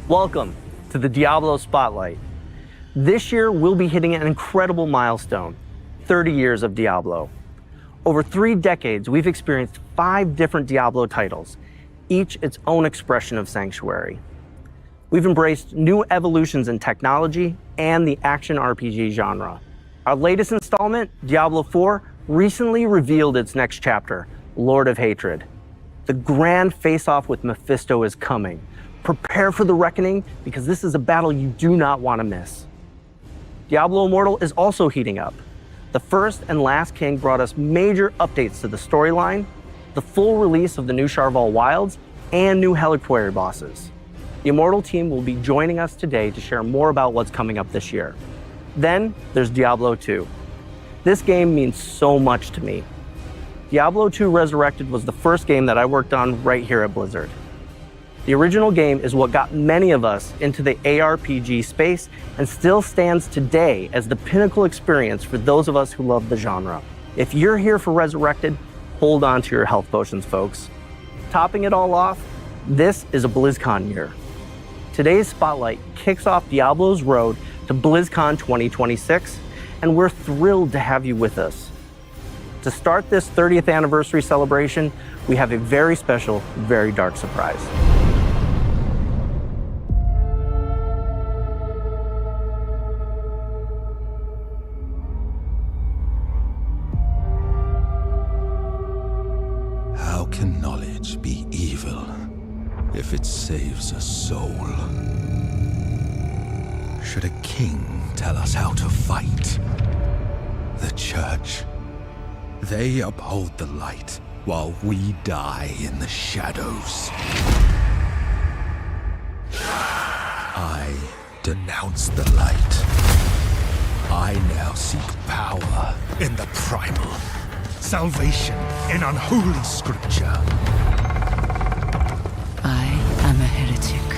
Welcome to the Diablo Spotlight. This year, we'll be hitting an incredible milestone, 30 years of Diablo. Over 3 decades, we've experienced 5 different Diablo titles, each its own expression of sanctuary. We've embraced new evolutions in technology and the action RPG genre. Our latest installment, Diablo IV, recently revealed its next chapter, Lord of Hatred. The grand face-off with Mephisto is coming. Prepare for the reckoning, because this is a battle you do not want to miss. Diablo Immortal is also heating up. The First and Last King brought us major updates to the storyline, the full release of the new Sharval Wilds, and new Heliquary bosses. The Immortal team will be joining us today to share more about what's coming up this year. Then there's Diablo II. This game means so much to me. Diablo II Resurrected was the first game that I worked on right here at Blizzard. The original game is what got many of us into the ARPG space and still stands today as the pinnacle experience for those of us who love the genre. If you're here for Resurrected, hold on to your health potions, folks. Topping it all off, this is a BlizzCon year. Today's Spotlight kicks off Diablo's road to BlizzCon 2026, and we're thrilled to have you with us. To start this 30th anniversary celebration, we have a very special, very dark surprise. How can knowledge be evil if it saves a soul? Should a king tell us how to fight? The church, they uphold the light while we die in the shadows. I denounce the light. I now seek power in the primal, salvation in unholy scripture. I am a heretic.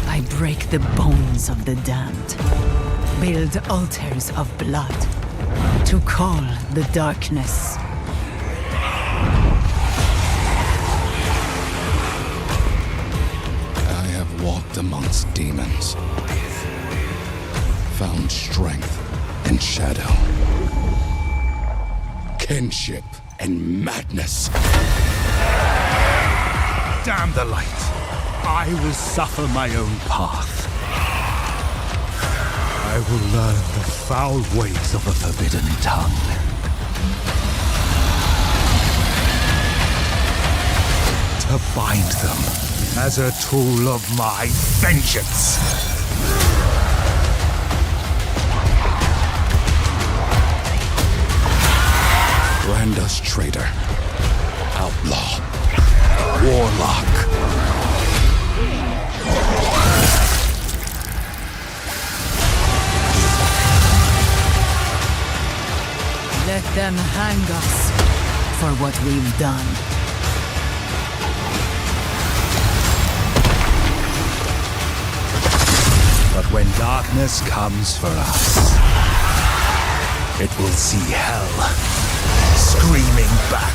I break the bones of the damned, build altars of blood to call the darkness. I have walked amongst demons, found strength in shadow, kinship and madness. Damn the light! I will suffer my own path. I will learn the foul ways of a forbidden tongue. To bind them as a tool of my vengeance. Randa's traitor, outlaw, warlock. Let them hang us for what we've done. But when darkness comes for us, it will see hell screaming back.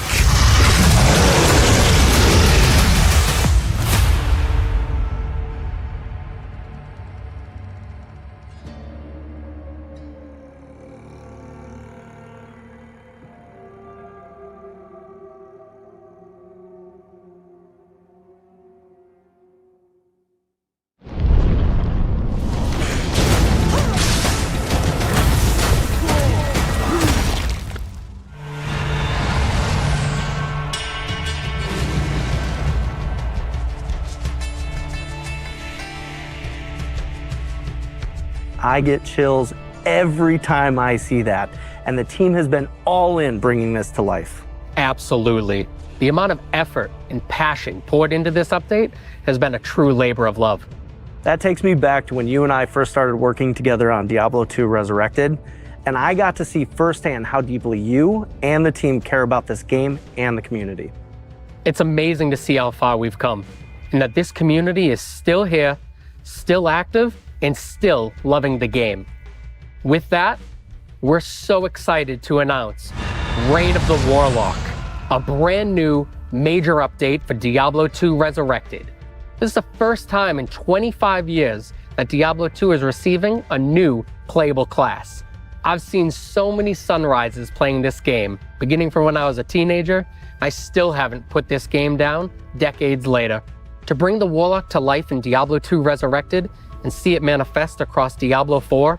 I get chills every time I see that, and the team has been all in bringing this to life. Absolutely. The amount of effort and passion poured into this update has been a true labor of love. That takes me back to when you and I first started working together on Diablo II Resurrected, and I got to see firsthand how deeply you and the team care about this game and the community. It's amazing to see how far we've come, and that this community is still here, still active, and still loving the game. With that, we're so excited to announce Reign of the Warlock, a brand new major update for Diablo II Resurrected. This is the first time in 25 years that Diablo II is receiving a new playable class. I've seen so many sunrises playing this game, beginning from when I was a teenager. I still haven't put this game down decades later. To bring the Warlock to life in Diablo II Resurrected and see it manifest across Diablo IV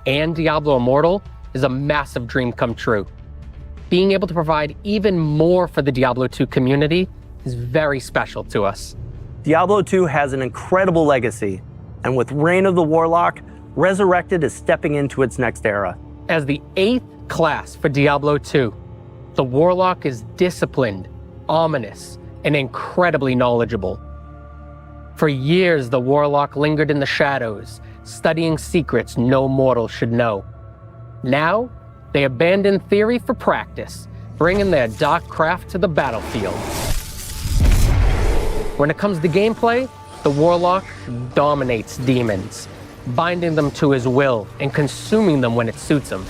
and Diablo Immortal is a massive dream come true. Being able to provide even more for the Diablo II community is very special to us. Diablo II has an incredible legacy, and with Reign of the Warlock, Resurrected is stepping into its next era. As the 8th class for Diablo II, the Warlock is disciplined, ominous, and incredibly knowledgeable. For years, the Warlock lingered in the shadows, studying secrets no mortal should know. Now, they abandon theory for practice, bringing their dark craft to the battlefield. When it comes to gameplay, the Warlock dominates demons, binding them to his will and consuming them when it suits him.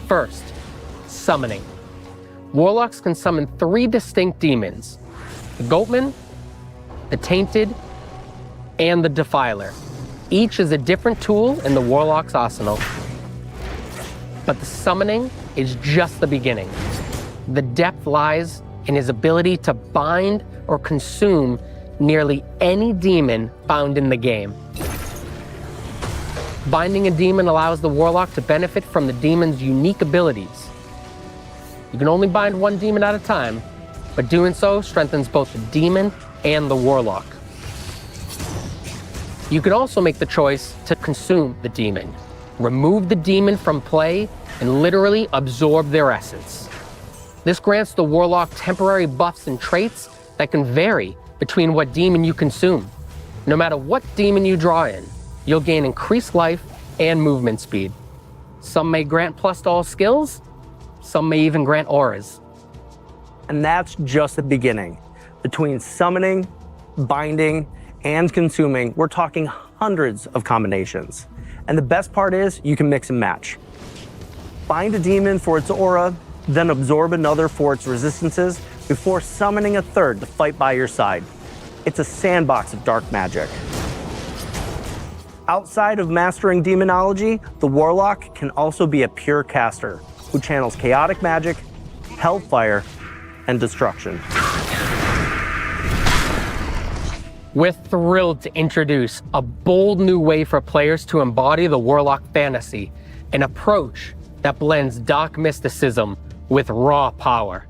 First, summoning. Warlocks can summon 3 distinct demons: the Goatman, the Tainted, and the Defiler. Each is a different tool in the Warlock's arsenal. But the summoning is just the beginning. The depth lies in his ability to bind or consume nearly any demon found in the game. Binding a demon allows the Warlock to benefit from the demon's unique abilities. You can only bind one demon at a time, but doing so strengthens both the demon and the Warlock. You can also make the choice to consume the demon, remove the demon from play, and literally absorb their essence. This grants the Warlock temporary buffs and traits that can vary between what demon you consume. No matter what demon you draw in, you'll gain increased life and movement speed. Some may grant plus to all skills, some may even grant auras. And that's just the beginning. Between summoning, binding, and consuming, we're talking hundreds of combinations. And the best part is you can mix and match. Bind a demon for its aura, then absorb another for its resistances before summoning a third to fight by your side. It's a sandbox of dark magic. Outside of mastering demonology, the Warlock can also be a pure caster who channels chaotic magic, hellfire, and destruction. We're thrilled to introduce a bold new way for players to embody the Warlock fantasy, an approach that blends dark mysticism with raw power.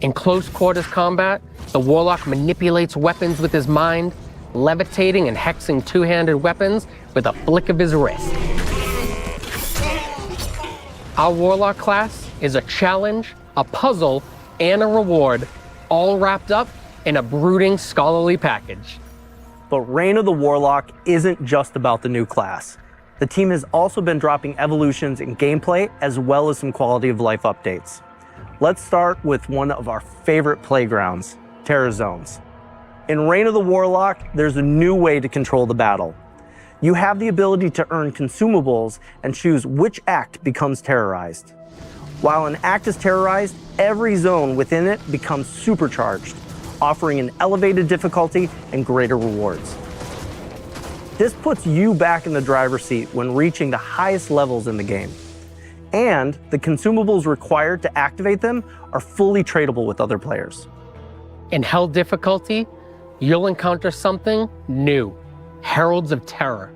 In close quarters combat, the Warlock manipulates weapons with his mind, levitating and hexing two-handed weapons with a flick of his wrist. Our Warlock class is a challenge, a puzzle, and a reward, all wrapped up in a brooding scholarly package. But Reign of the Warlock isn't just about the new class. The team has also been dropping evolutions in gameplay as well as some quality of life updates. Let's start with one of our favorite playgrounds, Terror Zones. In Reign of the Warlock, there's a new way to control the battle. You have the ability to earn consumables and choose which act becomes terrorized. While an act is terrorized, every zone within it becomes supercharged, offering an elevated difficulty and greater rewards. This puts you back in the driver's seat when reaching the highest levels in the game. And the consumables required to activate them are fully tradable with other players. In Hell difficulty, you'll encounter something new, Heralds of Terror.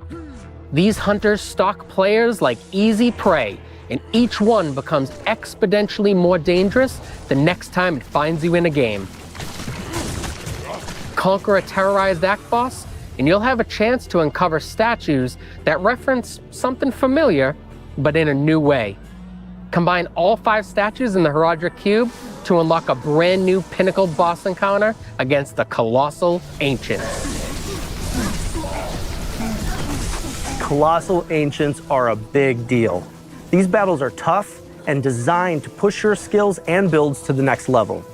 These hunters stalk players like easy prey, and each one becomes exponentially more dangerous the next time it finds you in a game. Conquer a terrorized act boss, and you'll have a chance to uncover statues that reference something familiar, but in a new way. Combine all 5 statues in the Heraldric Cube to unlock a brand new pinnacle boss encounter against the Colossal Ancients. Colossal Ancients are a big deal. These battles are tough and designed to push your skills and builds to the next level.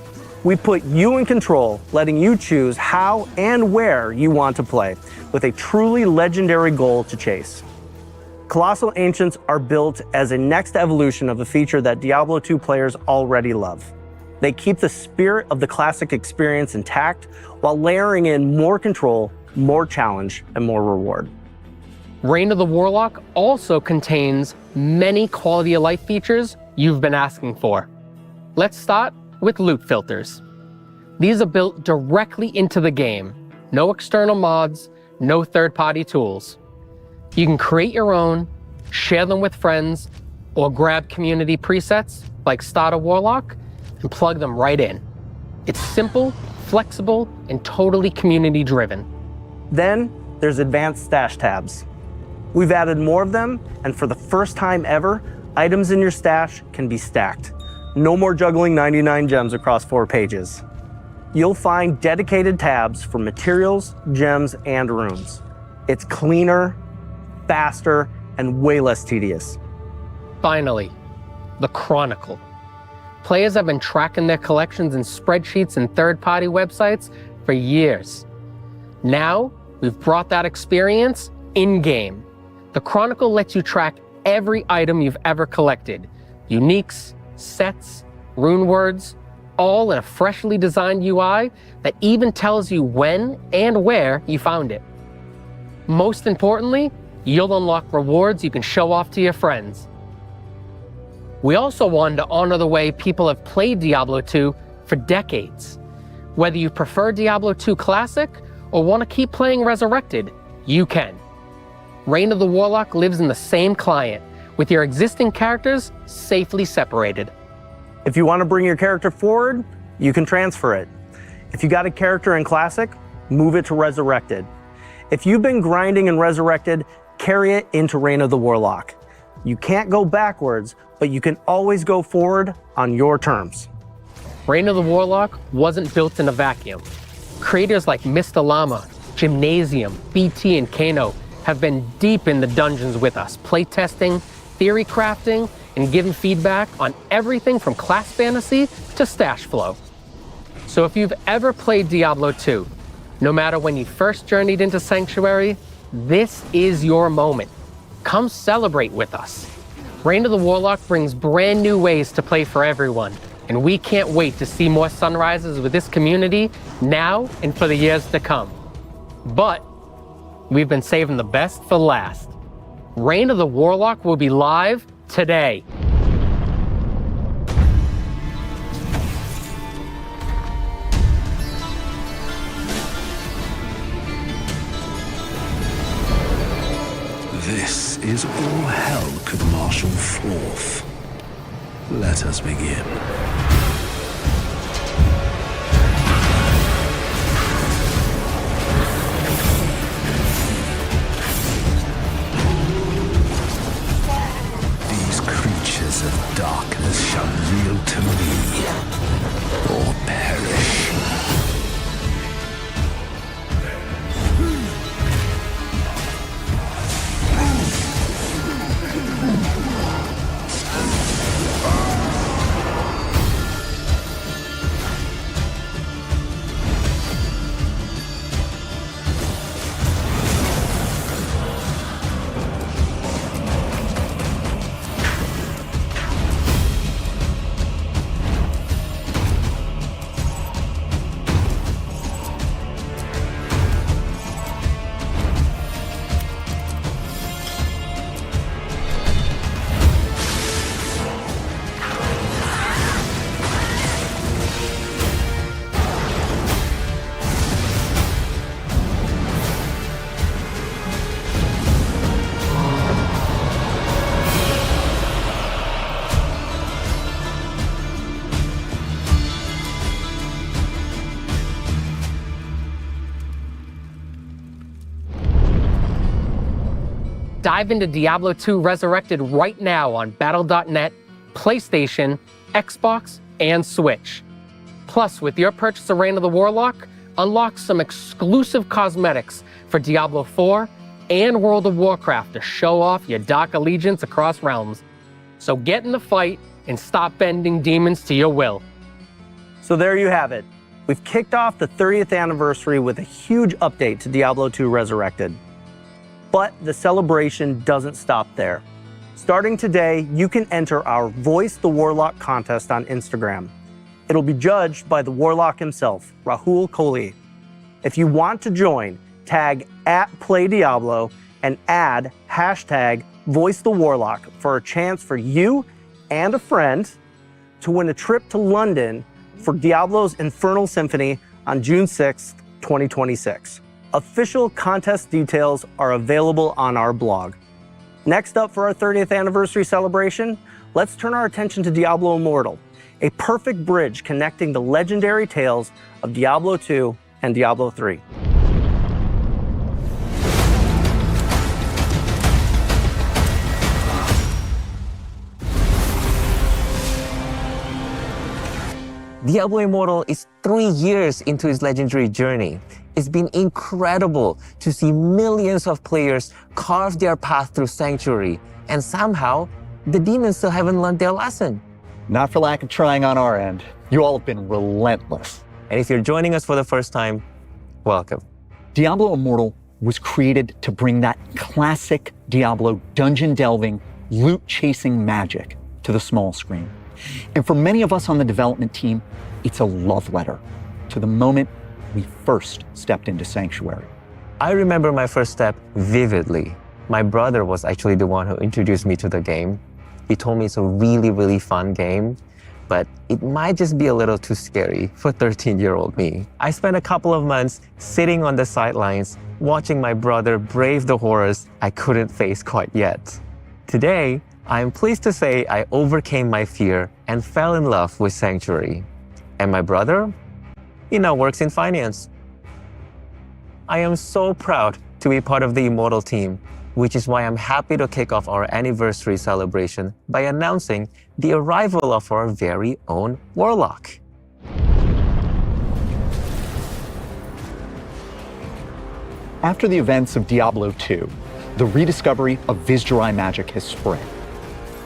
We put you in control, letting you choose how and where you want to play, with a truly legendary goal to chase. Colossal Ancients are built as a next evolution of a feature that Diablo II players already love. They keep the spirit of the classic experience intact while layering in more control, more challenge, and more reward. Reign of the Warlock also contains many quality of life features you've been asking for. Let's start with loot filters. These are built directly into the game. No external mods, no third-party tools. You can create your own, share them with friends, or grab community presets like Starter Warlock and plug them right in. It's simple, flexible, and totally community-driven. Then there's advanced stash tabs. We've added more of them, and for the first time ever, items in your stash can be stacked. No more juggling 99 gems across 4 pages. You'll find dedicated tabs for materials, gems, and runes. It's cleaner, faster, and way less tedious. Finally, the Chronicle. Players have been tracking their collections in spreadsheets and third-party websites for years. Now, we've brought that experience in-game. The Chronicle lets you track every item you've ever collected. Uniques, sets, rune words, all in a freshly designed UI that even tells you when and where you found it. Most importantly, you'll unlock rewards you can show off to your friends. We also wanted to honor the way people have played Diablo II for decades. Whether you prefer Diablo II Classic or want to keep playing Resurrected, you can. Reign of the Warlock lives in the same client, with your existing characters safely separated. If you want to bring your character forward, you can transfer it. If you got a character in Classic, move it to Resurrected. If you've been grinding in Resurrected, carry it into Reign of the Warlock. You can't go backwards, but you can always go forward on your terms. Reign of the Warlock wasn't built in a vacuum. Creators like Mr. Llama, Gymnasium, BT, and Kano have been deep in the dungeons with us, playtesting, theory crafting, and giving feedback on everything from class fantasy to stash flow. So if you've ever played Diablo II, no matter when you first journeyed into Sanctuary, this is your moment. Come celebrate with us. Reign of the Warlock brings brand new ways to play for everyone, and we can't wait to see more sunrises with this community now and for the years to come. But we've been saving the best for last. Reign of the Warlock will be live today. This is all hell could marshal forth. Let us begin. These creatures of darkness shall yield to me, or perish. Dive into Diablo II Resurrected right now on Battle.net, PlayStation, Xbox, and Switch. Plus, with your purchase of Reign of the Warlock, unlock some exclusive cosmetics for Diablo IV and World of Warcraft to show off your dark allegiance across realms. So get in the fight and stop bending demons to your will. So there you have it. We've kicked off the 30th anniversary with a huge update to Diablo II Resurrected. But the celebration doesn't stop there. Starting today, you can enter our Voice the Warlock contest on Instagram. It'll be judged by the Warlock himself, Rahul Kohli. If you want to join, tag @PlayDiablo and add #VoiceTheWarlock for a chance for you and a friend to win a trip to London for Diablo's Infernal Symphony on June 6th, 2026. Official contest details are available on our blog. Next up for our 30th anniversary celebration, let's turn our attention to Diablo Immortal, a perfect bridge connecting the legendary tales of Diablo II and Diablo III. Diablo Immortal is 3 years into its legendary journey. It's been incredible to see millions of players carve their path through Sanctuary, and somehow, the demons still haven't learned their lesson. Not for lack of trying on our end. You all have been relentless. And if you're joining us for the first time, welcome. Diablo Immortal was created to bring that classic Diablo dungeon-delving, loot-chasing magic to the small screen. And for many of us on the development team, it's a love letter to the moment we first stepped into Sanctuary. I remember my first step vividly. My brother was actually the one who introduced me to the game. He told me it's a really, really fun game, but it might just be a little too scary for 13-year-old me. I spent a couple of months sitting on the sidelines, watching my brother brave the horrors I couldn't face quite yet. Today, I am pleased to say I overcame my fear and fell in love with Sanctuary. And my brother, he now works in finance. I am so proud to be part of the Immortal team, which is why I'm happy to kick off our anniversary celebration by announcing the arrival of our very own Warlock. After the events of Diablo II, the rediscovery of Vizjerai magic has spread.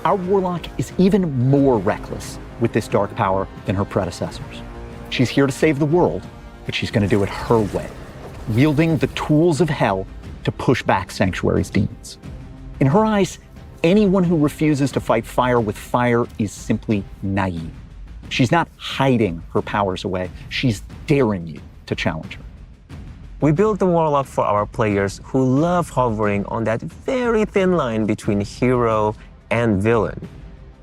Our Warlock is even more reckless with this dark power than her predecessors. She's here to save the world, but she's going to do it her way, wielding the tools of hell to push back Sanctuary's demons. In her eyes, anyone who refuses to fight fire with fire is simply naive. She's not hiding her powers away, she's daring you to challenge her. We built the Warlock for our players who love hovering on that very thin line between hero and villain.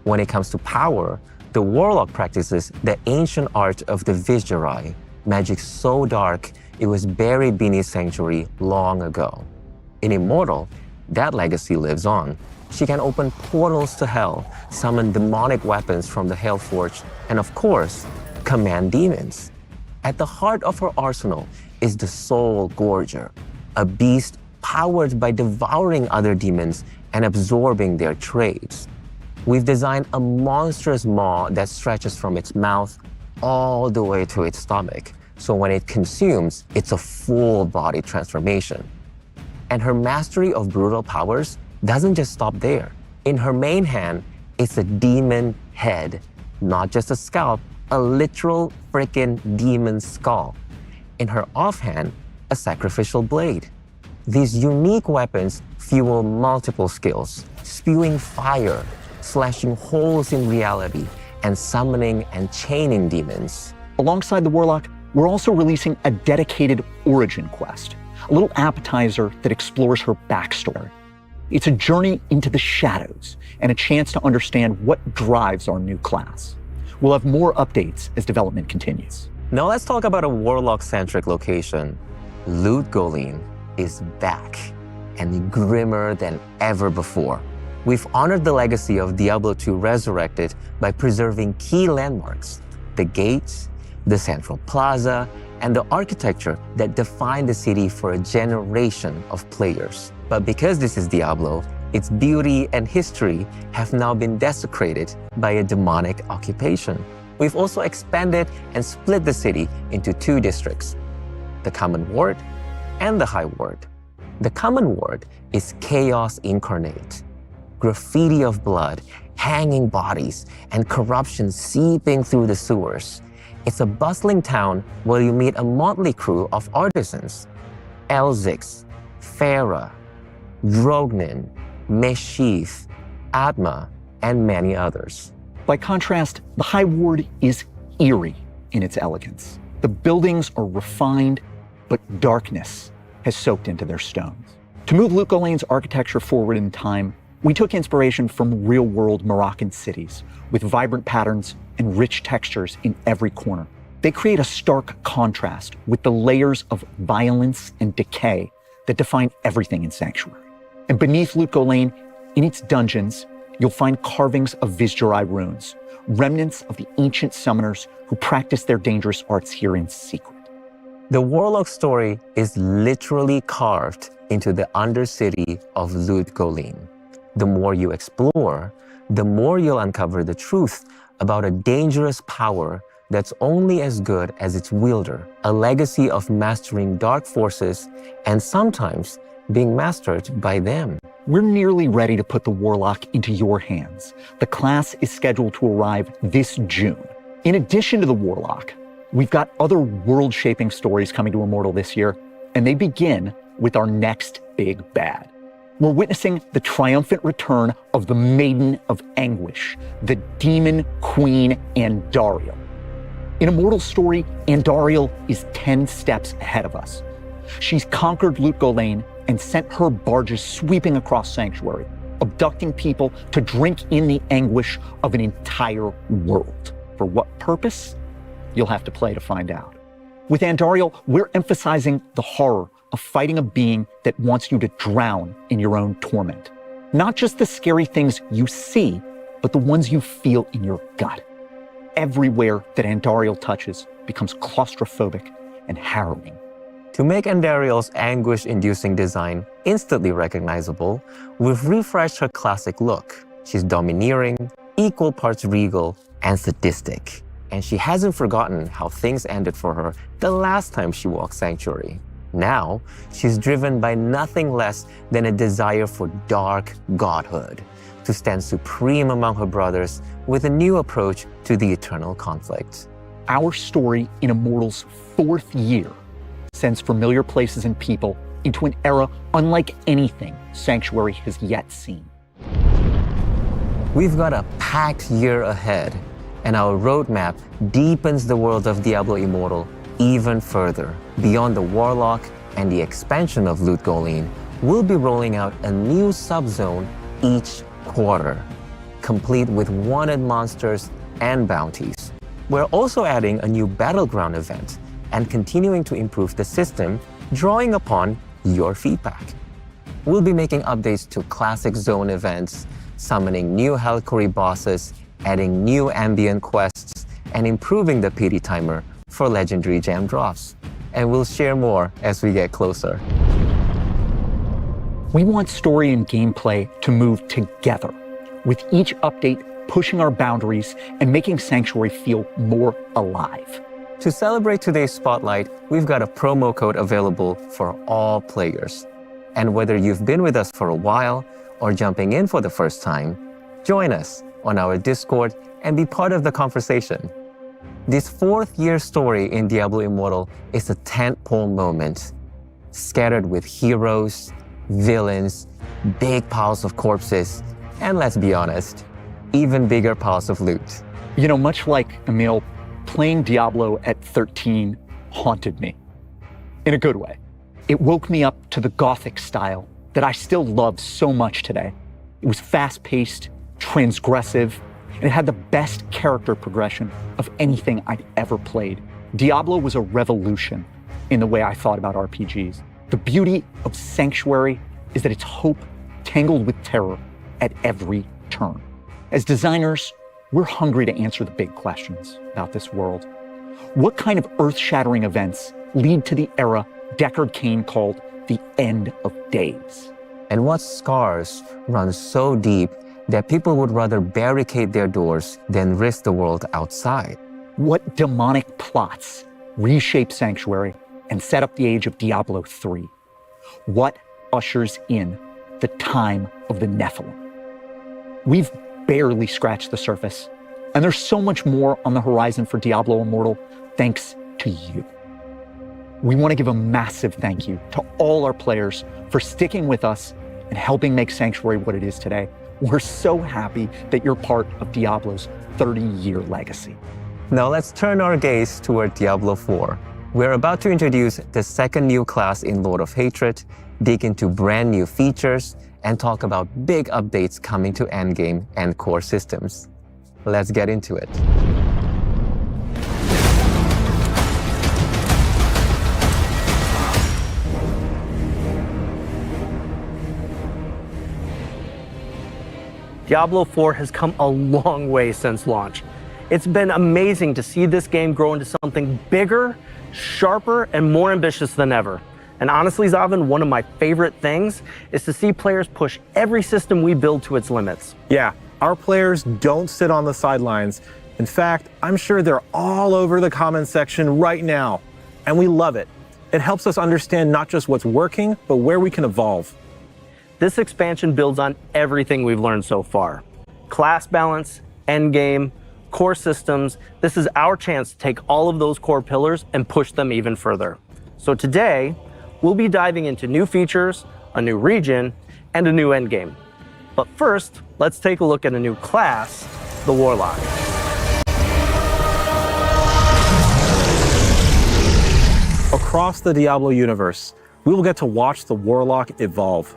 When it comes to power, the Warlock practices the ancient art of the Vizjerai, magic so dark it was buried beneath Sanctuary long ago. In Immortal, that legacy lives on. She can open portals to hell, summon demonic weapons from the Hellforged, and of course, command demons. At the heart of her arsenal is the Soul Gorger, a beast powered by devouring other demons and absorbing their traits. We've designed a monstrous maw that stretches from its mouth all the way to its stomach, so when it consumes, it's a full body transformation. And her mastery of brutal powers doesn't just stop there. In her main hand, it's a demon head, not just a scalp, a literal freaking demon skull. In her offhand, a sacrificial blade. These unique weapons fuel multiple skills, spewing fire, slashing holes in reality, and summoning and chaining demons. Alongside the Warlock, we're also releasing a dedicated origin quest, a little appetizer that explores her backstory. It's a journey into the shadows and a chance to understand what drives our new class. We'll have more updates as development continues. Now let's talk about a Warlock-centric location. Loot Golem is back and grimmer than ever before. We've honored the legacy of Diablo II Resurrected by preserving key landmarks, the gates, the central plaza, and the architecture that defined the city for a generation of players. But because this is Diablo, its beauty and history have now been desecrated by a demonic occupation. We've also expanded and split the city into 2 districts, the Common Ward and the High Ward. The Common Ward is chaos incarnate. Graffiti of blood, hanging bodies, and corruption seeping through the sewers. It's a bustling town where you meet a motley crew of artisans. Elzix, Farah, Drognin, Meshif, Adma, and many others. By contrast, the High Ward is eerie in its elegance. The buildings are refined, but darkness has soaked into their stones. To move Loot Ghoulain's architecture forward in time, we took inspiration from real-world Moroccan cities with vibrant patterns and rich textures in every corner. They create a stark contrast with the layers of violence and decay that define everything in Sanctuary. And beneath Loot Ghoulain, in its dungeons, you'll find carvings of Vizjurai runes, remnants of the ancient summoners who practiced their dangerous arts here in secret. The Warlock story is literally carved into the undercity of Loot Ghoulain. The more you explore, the more you'll uncover the truth about a dangerous power that's only as good as its wielder, a legacy of mastering dark forces and sometimes being mastered by them. We're nearly ready to put the Warlock into your hands. The class is scheduled to arrive this June. In addition to the Warlock, we've got other world-shaping stories coming to Immortal this year, and they begin with our next big bad. We're witnessing the triumphant return of the Maiden of Anguish, the Demon Queen Andariel. In Immortal's story, Andariel is 10 steps ahead of us. She's conquered Loot Ghoulain and sent her barges sweeping across Sanctuary, abducting people to drink in the anguish of an entire world. For what purpose? You'll have to play to find out. With Andariel, we're emphasizing the horror of fighting a being that wants you to drown in your own torment. Not just the scary things you see, but the ones you feel in your gut. Everywhere that Andariel touches becomes claustrophobic and harrowing. To make Andariel's anguish-inducing design instantly recognizable, we've refreshed her classic look. She's domineering, equal parts regal, and sadistic. And she hasn't forgotten how things ended for her the last time she walked Sanctuary. Now, she's driven by nothing less than a desire for dark godhood, to stand supreme among her brothers with a new approach to the eternal conflict. Our story in Immortal's 4th year sends familiar places and people into an era unlike anything Sanctuary has yet seen. We've got a packed year ahead, and our roadmap deepens the world of Diablo Immortal even further. Beyond the Warlock and the expansion of Loot Ghoulain, we'll be rolling out a new subzone each quarter, complete with wanted monsters and bounties. We're also adding a new battleground event and continuing to improve the system, drawing upon your feedback. We'll be making updates to classic zone events, summoning new Helcori bosses, adding new ambient quests, and improving the PD timer for legendary gem drops. And we'll share more as we get closer. We want story and gameplay to move together, with each update pushing our boundaries and making Sanctuary feel more alive. To celebrate today's spotlight, we've got a promo code available for all players. And whether you've been with us for a while or jumping in for the first time, join us on our Discord and be part of the conversation. This 4th year story in Diablo Immortal is a tentpole moment, scattered with heroes, villains, big piles of corpses, and let's be honest, even bigger piles of loot. You know, much like Emil, playing Diablo at 13 haunted me, in a good way. It woke me up to the Gothic style that I still love so much today. It was fast-paced, transgressive, and it had the best character progression of anything I'd ever played. Diablo was a revolution in the way I thought about RPGs. The beauty of Sanctuary is that it's hope tangled with terror at every turn. As designers, we're hungry to answer the big questions about this world. What kind of earth-shattering events lead to the era Deckard Cain called the end of days? And what scars run so deep that people would rather barricade their doors than risk the world outside? What demonic plots reshape Sanctuary and set up the age of Diablo III? What ushers in the time of the Nephilim? We've barely scratched the surface, and there's so much more on the horizon for Diablo Immortal thanks to you. We want to give a massive thank you to all our players for sticking with us and helping make Sanctuary what it is today. We're so happy that you're part of Diablo's 30-year legacy. Now let's turn our gaze toward Diablo IV. We're about to introduce the second new class in Lord of Hatred, dig into brand new features, and talk about big updates coming to endgame and core systems. Let's get into it. Diablo IV has come a long way since launch. It's been amazing to see this game grow into something bigger, sharper, and more ambitious than ever. And honestly, Zavin, one of my favorite things is to see players push every system we build to its limits. Yeah, our players don't sit on the sidelines. In fact, I'm sure they're all over the comments section right now, and we love it. It helps us understand not just what's working, but where we can evolve. This expansion builds on everything we've learned so far. Class balance, endgame, core systems. This is our chance to take all of those core pillars and push them even further. So today, we'll be diving into new features, a new region, and a new endgame. But first, let's take a look at a new class, the Warlock. Across the Diablo universe, we will get to watch the Warlock evolve.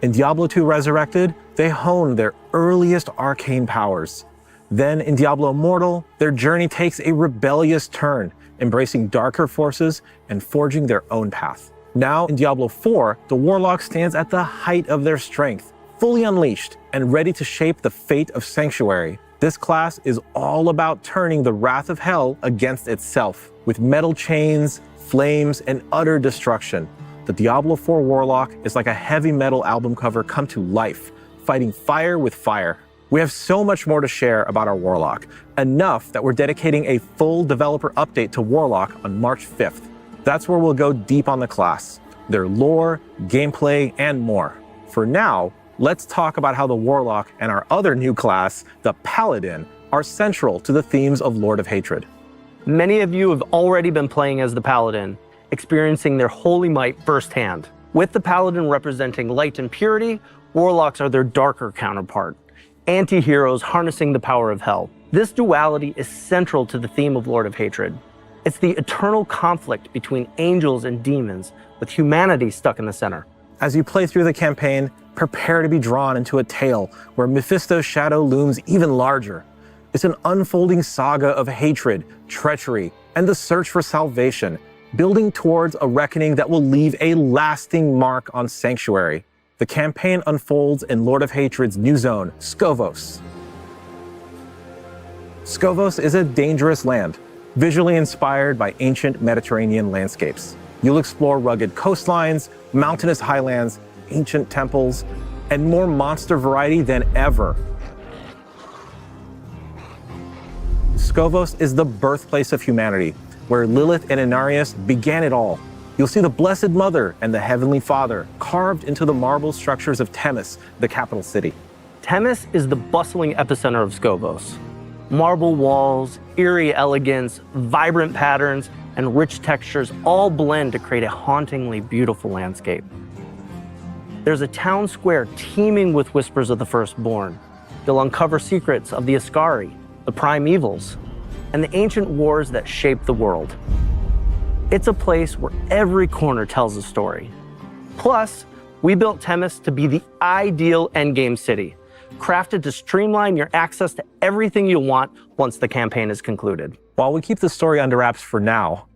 In Diablo II Resurrected, they honed their earliest arcane powers. Then in Diablo Immortal, their journey takes a rebellious turn, embracing darker forces and forging their own path. Now in Diablo IV, the Warlock stands at the height of their strength, fully unleashed and ready to shape the fate of Sanctuary. This class is all about turning the wrath of hell against itself, with metal chains, flames, and utter destruction. The Diablo IV Warlock is like a heavy metal album cover come to life, fighting fire with fire. We have so much more to share about our Warlock, enough that we're dedicating a full developer update to Warlock on March 5th. That's where we'll go deep on the class, their lore, gameplay, and more. For now, let's talk about how the Warlock and our other new class, the Paladin, are central to the themes of Lord of Hatred. Many of you have already been playing as the Paladin, experiencing their holy might firsthand. With the Paladin representing light and purity, Warlocks are their darker counterpart, anti-heroes harnessing the power of hell. This duality is central to the theme of Lord of Hatred. It's the eternal conflict between angels and demons, with humanity stuck in the center. As you play through the campaign, prepare to be drawn into a tale where Mephisto's shadow looms even larger. It's an unfolding saga of hatred, treachery, and the search for salvation, building towards a reckoning that will leave a lasting mark on Sanctuary. The campaign unfolds in Lord of Hatred's new zone, Skavos. Skavos is a dangerous land, visually inspired by ancient Mediterranean landscapes. You'll explore rugged coastlines, mountainous highlands, ancient temples, and more monster variety than ever. Skavos is the birthplace of humanity, where Lilith and Inarius began it all. You'll see the Blessed Mother and the Heavenly Father carved into the marble structures of Themis, the capital city. Themis is the bustling epicenter of Skavos. Marble walls, eerie elegance, vibrant patterns, and rich textures all blend to create a hauntingly beautiful landscape. There's a town square teeming with whispers of the firstborn. You'll uncover secrets of the Ascari, the primevals, and the ancient wars that shaped the world. It's a place where every corner tells a story. Plus, we built Themis to be the ideal endgame city, crafted to streamline your access to everything you'll want once the campaign is concluded. While we keep the story under wraps for now,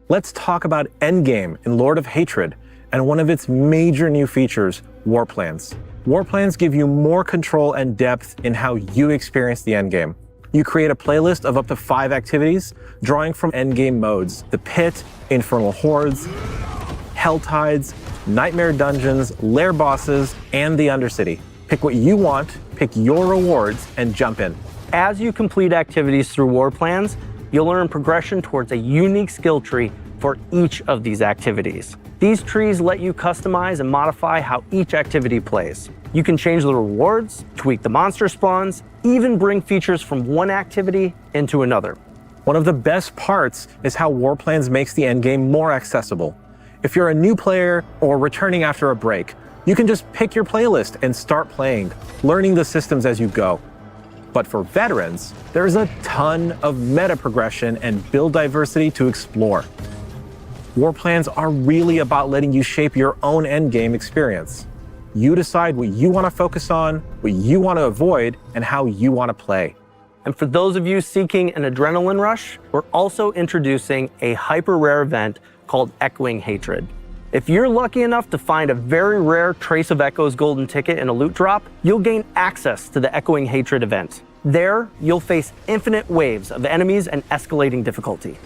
let's talk about endgame in Lord of Hatred and one of its major new features, War Plans. War Plans give you more control and depth in how you experience the endgame. You create a playlist of up to 5 activities, drawing from endgame modes: the Pit, Infernal Hordes, Hell Tides, Nightmare Dungeons, Lair Bosses, and the Undercity. Pick what you want, pick your rewards, and jump in. As you complete activities through War Plans, you'll earn progression towards a unique skill tree for each of these activities. These trees let you customize and modify how each activity plays. You can change the rewards, tweak the monster spawns, even bring features from one activity into another. One of the best parts is how War Plans makes the endgame more accessible. If you're a new player or returning after a break, you can just pick your playlist and start playing, learning the systems as you go. But for veterans, there's a ton of meta progression and build diversity to explore. War plans are really about letting you shape your own endgame experience. You decide what you want to focus on, what you want to avoid, and how you want to play. And for those of you seeking an adrenaline rush, we're also introducing a hyper rare event called Echoing Hatred. If you're lucky enough to find a very rare Trace of Echoes golden ticket in a loot drop, you'll gain access to the Echoing Hatred event. There, you'll face infinite waves of enemies and escalating difficulty.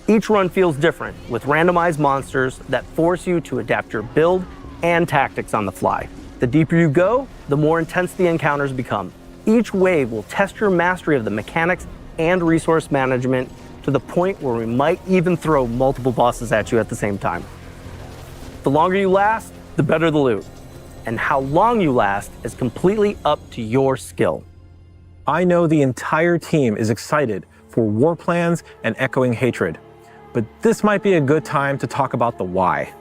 Each run feels different, with randomized monsters that force you to adapt your build and tactics on the fly. The deeper you go, the more intense the encounters become. Each wave will test your mastery of the mechanics and resource management to the point where we might even throw multiple bosses at you at the same time. The longer you last, the better the loot. And how long you last is completely up to your skill. I know the entire team is excited for War Plans and Echoing Hatred, but this might be a good time to talk about the why.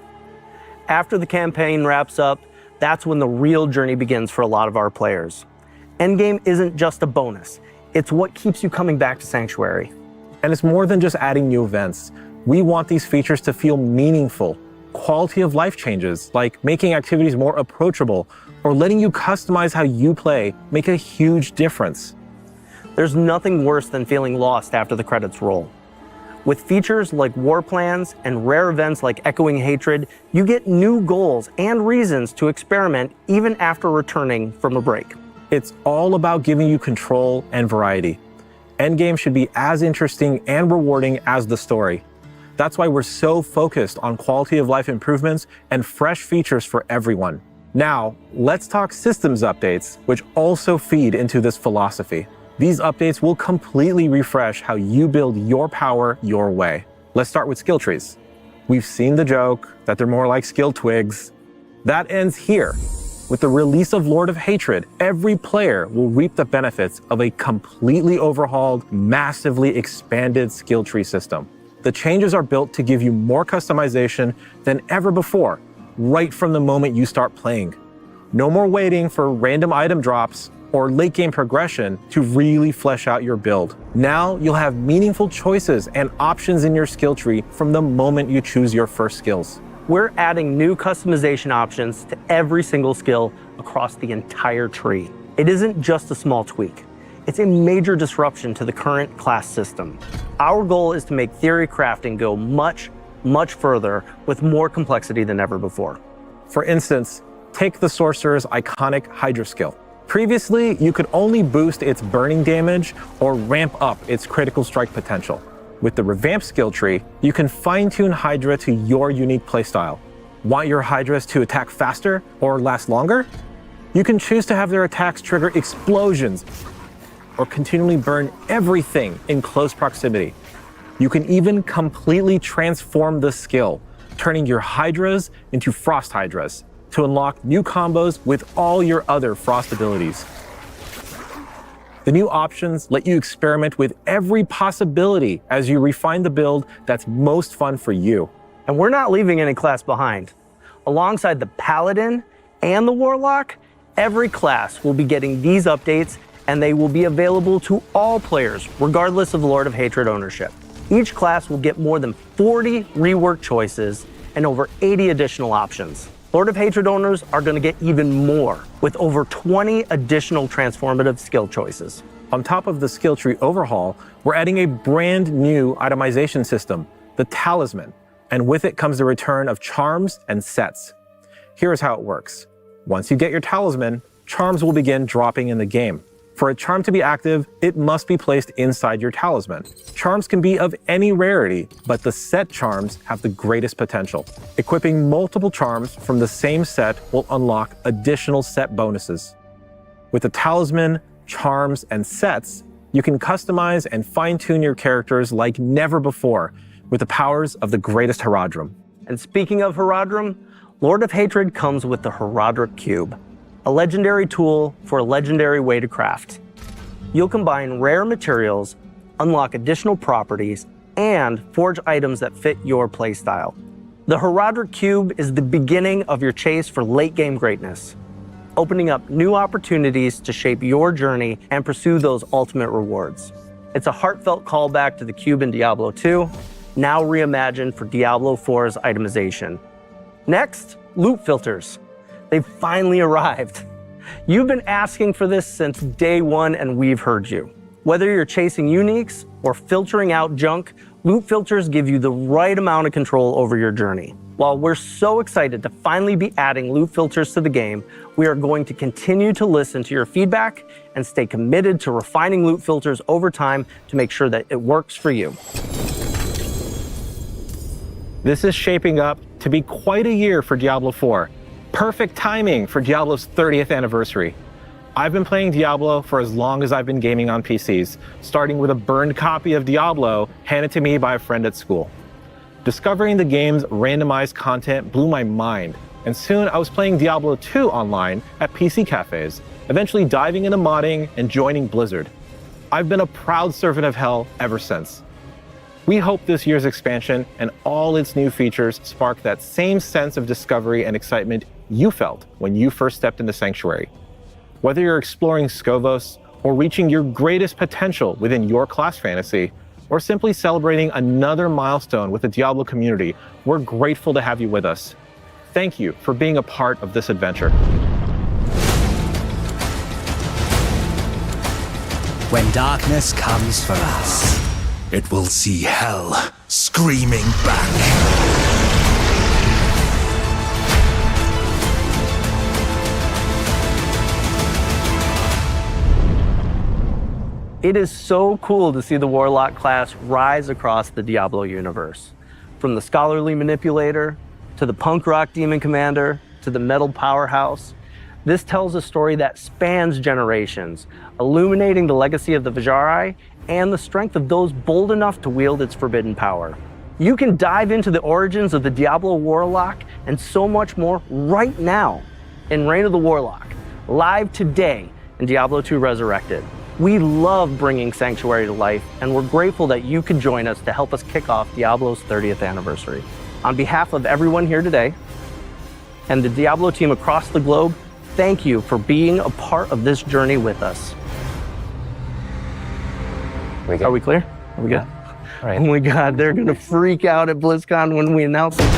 After the campaign wraps up, that's when the real journey begins for a lot of our players. Endgame isn't just a bonus, it's what keeps you coming back to Sanctuary. And it's more than just adding new events. We want these features to feel meaningful, quality of life changes, like making activities more approachable or letting you customize how you play, make a huge difference. There's nothing worse than feeling lost after the credits roll. With features like War Plans and rare events like Echoing Hatred, you get new goals and reasons to experiment even after returning from a break. It's all about giving you control and variety. Endgame should be as interesting and rewarding as the story. That's why we're so focused on quality of life improvements and fresh features for everyone. Now, let's talk systems updates, which also feed into this philosophy. These updates will completely refresh how you build your power your way. Let's start with skill trees. We've seen the joke that they're more like skill twigs. That ends here. With the release of Lord of Hatred, every player will reap the benefits of a completely overhauled, massively expanded skill tree system. The changes are built to give you more customization than ever before, right from the moment you start playing. No more waiting for random item drops or late game progression to really flesh out your build. Now you'll have meaningful choices and options in your skill tree from the moment you choose your first skills. We're adding new customization options to every single skill across the entire tree. It isn't just a small tweak. It's a major disruption to the current class system. Our goal is to make theory crafting go much, much further with more complexity than ever before. For instance, take the Sorcerer's iconic Hydra skill. Previously, you could only boost its burning damage or ramp up its critical strike potential. With the revamped skill tree, you can fine-tune Hydra to your unique playstyle. Want your Hydras to attack faster or last longer? You can choose to have their attacks trigger explosions or continually burn everything in close proximity. You can even completely transform the skill, turning your Hydras into Frost Hydras to unlock new combos with all your other Frost abilities. The new options let you experiment with every possibility as you refine the build that's most fun for you. And we're not leaving any class behind. Alongside the Paladin and the Warlock, every class will be getting these updates, and they will be available to all players, regardless of Lord of Hatred ownership. Each class will get more than 40 rework choices and over 80 additional options. Lord of Hatred owners are going to get even more, with over 20 additional transformative skill choices. On top of the skill tree overhaul, we're adding a brand new itemization system, the Talisman, and with it comes the return of charms and sets. Here's how it works. Once you get your Talisman, charms will begin dropping in the game. For a charm to be active, it must be placed inside your Talisman. Charms can be of any rarity, but the set charms have the greatest potential. Equipping multiple charms from the same set will unlock additional set bonuses. With the Talisman, charms, and sets, you can customize and fine-tune your characters like never before with the powers of the greatest Herodrum. And speaking of Herodrum, Lord of Hatred comes with the Herodric Cube, a legendary tool for a legendary way to craft. You'll combine rare materials, unlock additional properties, and forge items that fit your playstyle. The Herodric Cube is the beginning of your chase for late game greatness. opening up new opportunities to shape your journey and pursue those ultimate rewards. It's a heartfelt callback to the cube in Diablo II, now reimagined for Diablo IV's itemization. Next, loot filters. They've finally arrived. You've been asking for this since day one, and we've heard you. Whether you're chasing uniques or filtering out junk, loot filters give you the right amount of control over your journey. While we're so excited to finally be adding loot filters to the game, we are going to continue to listen to your feedback and stay committed to refining loot filters over time to make sure that it works for you. This is shaping up to be quite a year for Diablo IV. Perfect timing for Diablo's 30th anniversary. I've been playing Diablo for as long as I've been gaming on PCs, starting with a burned copy of Diablo handed to me by a friend at school. Discovering the game's randomized content blew my mind, and soon I was playing Diablo II online at PC cafes, eventually diving into modding and joining Blizzard. I've been a proud servant of hell ever since. We hope this year's expansion and all its new features spark that same sense of discovery and excitement you felt when you first stepped into Sanctuary. Whether you're exploring Skovos or reaching your greatest potential within your class fantasy, or simply celebrating another milestone with the Diablo community, we're grateful to have you with us. Thank you for being a part of this adventure. When darkness comes for us, It will see hell screaming back. It is so cool to see the Warlock class rise across the Diablo universe. From the scholarly manipulator, to the punk rock demon commander, to the metal powerhouse. This tells a story that spans generations, illuminating the legacy of the Vajari and the strength of those bold enough to wield its forbidden power. You can dive into the origins of the Diablo Warlock and so much more right now in Reign of the Warlock, live today in Diablo II Resurrected. We love bringing Sanctuary to life, and we're grateful that you could join us to help us kick off Diablo's 30th anniversary. On behalf of everyone here today and the Diablo team across the globe, thank you for being a part of this journey with us. Are we clear? Are we good? All right. Oh my God, they're gonna freak out at BlizzCon when we announce it.